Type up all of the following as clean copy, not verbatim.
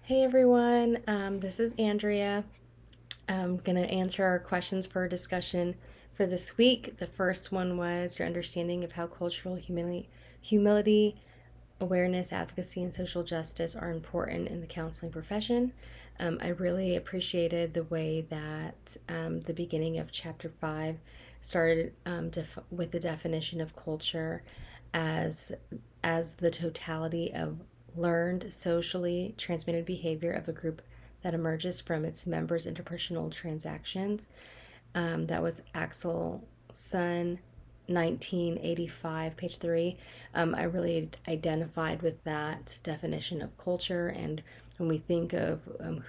Hey everyone, this is Andrea. I'm going to answer our questions for discussion for this week. The first one was your understanding of how cultural humility, awareness, advocacy, and social justice are important in the counseling profession. I really appreciated the way that the beginning of chapter 5 started with the definition of culture as the totality of learned socially transmitted behavior of a group that emerges from its members' interpersonal transactions. That was Axel Sun, 1985, page 3. I really identified with that definition of culture. And when we think of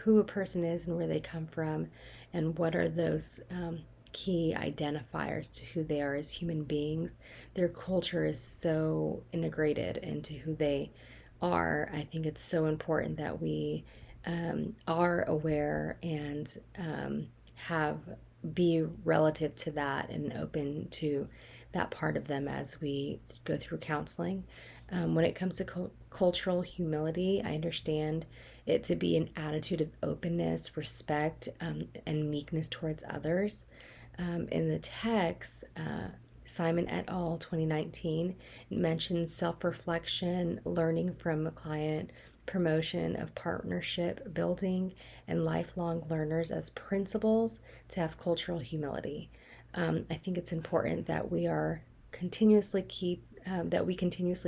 who a person is and where they come from, and what are those key identifiers to who they are as human beings, their culture is so integrated into who they are. I think it's so important that we are aware and have be relative to that and open to that part of them as we go through counseling. When it comes to cultural humility, I understand it to be an attitude of openness, respect, and meekness towards others. In the text, Simon et al. 2019, it mentions self reflection, learning from a client, promotion of partnership building, and lifelong learners as principles to have cultural humility. I think it's important that we continuously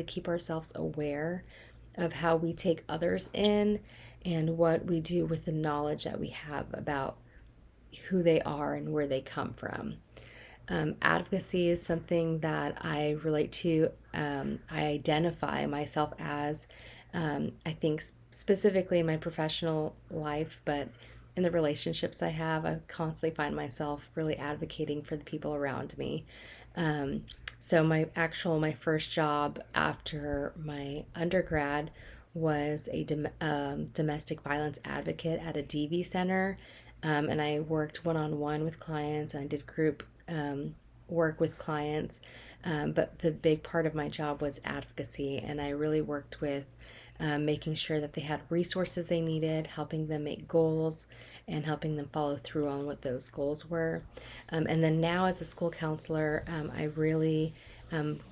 keep ourselves aware of how we take others in and what we do with the knowledge that we have about who they are and where they come from. Advocacy is something that I relate to. I identify myself as, I think specifically in my professional life, but in the relationships I have, I constantly find myself really advocating for the people around me. Um, so my first job after my undergrad was a domestic violence advocate at a DV center, and I worked one on one with clients. And I did group work with clients, but the big part of my job was advocacy, and I really worked with making sure that they had resources they needed, helping them make goals, and helping them follow through on what those goals were. And then now, as a school counselor, I really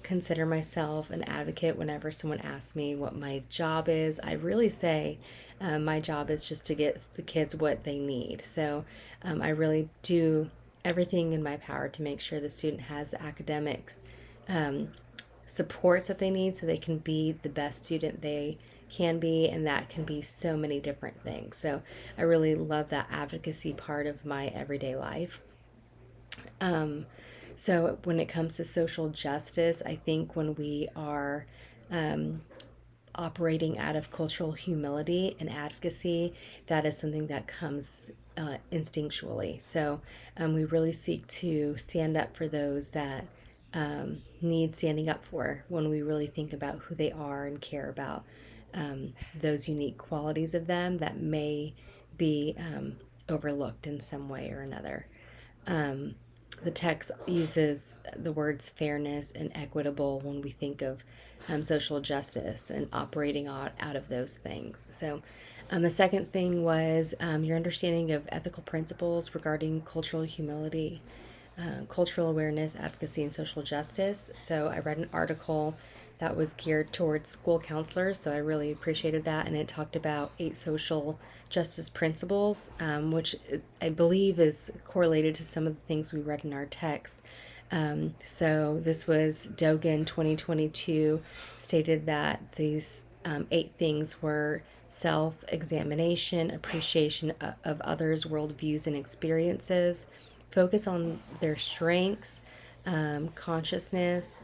consider myself an advocate. Whenever someone asks me what my job is, I really say my job is just to get the kids what they need. So I really do everything in my power to make sure the student has the academics um, supports that they need so they can be the best student they can be, and that can be so many different things. So I really love that advocacy part of my everyday life. um, so when it comes to social justice, I think when we are um, operating out of cultural humility and advocacy, that is something that comes instinctually. So we really seek to stand up for those that need standing up for when we really think about who they are and care about those unique qualities of them that may be overlooked in some way or another. Um, the text uses the words fairness and equitable when we think of social justice and operating out of those things. So, the second thing was your understanding of ethical principles regarding cultural humility, cultural awareness, advocacy, and social justice. So I read an article that was geared towards school counselors, so I really appreciated that. And it talked about 8 social justice principles, which I believe is correlated to some of the things we read in our text. So this was Dogan 2022 stated that these 8 things were self examination, appreciation of others' worldviews and experiences, focus on their strengths, consciousness,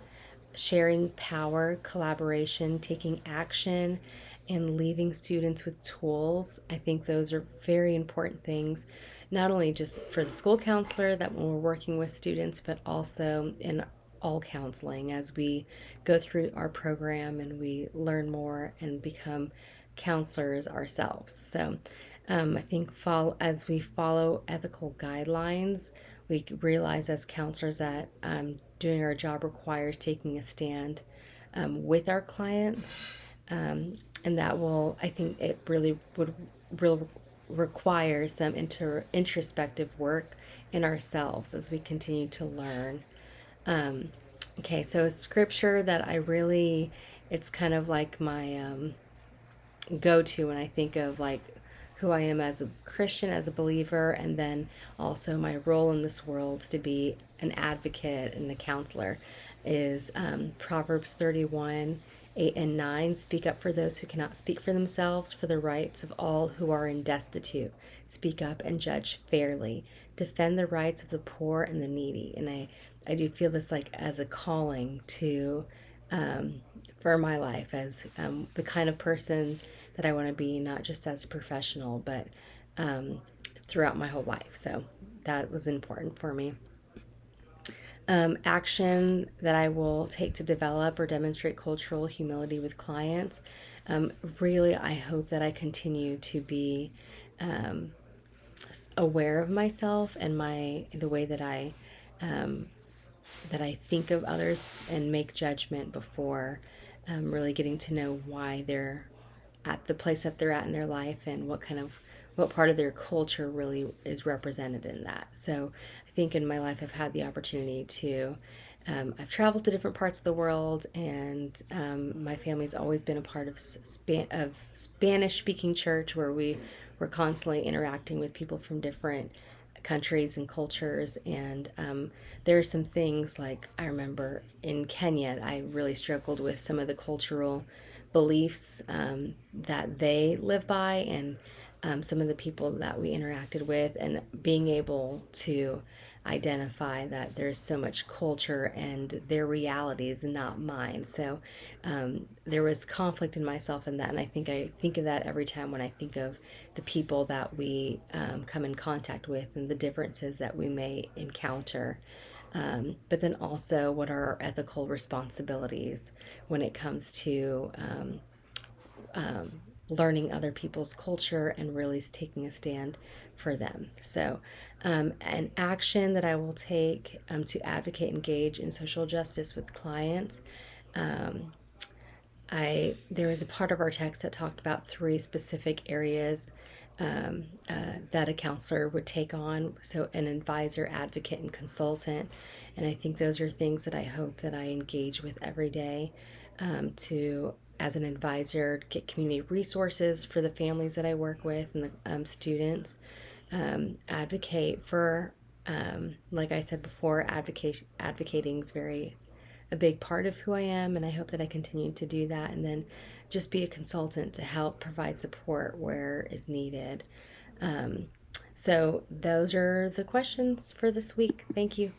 sharing power, collaboration, taking action, and leaving students with tools. I think those are very important things, not only just for the school counselor that when we're working with students, but also in all counseling as we go through our program and we learn more and become counselors ourselves. So I think as we follow ethical guidelines, we realize as counselors that doing our job requires taking a stand with our clients. Um, and that will, I think it really would real requires some introspective work in ourselves as we continue to learn. Um, okay, so a scripture that I really, it's kind of like my go to when I think of like who I am as a Christian, as a believer, and then also my role in this world to be an advocate and a counselor is Proverbs 31. 8 and 9 speak up for those who cannot speak for themselves, for the rights of all who are in destitute. Speak up and judge fairly. Defend the rights of the poor and the needy. And I do feel this like as a calling to for my life as the kind of person that I want to be, not just as a professional, but um, throughout my whole life. So that was important for me. Action that I will take to develop or demonstrate cultural humility with clients. Um, Really, I hope that I continue to be aware of myself and the way that I think of others and make judgment before really getting to know why they're at the place that they're at in their life and what part of their culture really is represented in that. So I think in my life I've had the opportunity to I've traveled to different parts of the world, and my family's always been a part of Spanish speaking church where we were constantly interacting with people from different countries and cultures. And there are some things like I remember in Kenya, I really struggled with some of the cultural beliefs that they live by, and some of the people that we interacted with, and being able to identify that there's so much culture and their reality is not mine. So there was conflict in myself in that, and I think of that every time when I think of the people that we come in contact with and the differences that we may encounter. But then also, what are our ethical responsibilities when it comes to learning other people's culture and really taking a stand for them. So, an action that I will take to advocate, engage in social justice with clients. Um, there was a part of our text that talked about three specific areas that a counselor would take on. So, an advisor, advocate, and consultant. And I think those are things that I hope that I engage with every day to, as an advisor, get community resources for the families that I work with and the students. Advocate for, like I said before, advocating is very a big part of who I am, and I hope that I continue to do that. And then just be a consultant to help provide support where is needed. Um, so, those are the questions for this week. Thank you.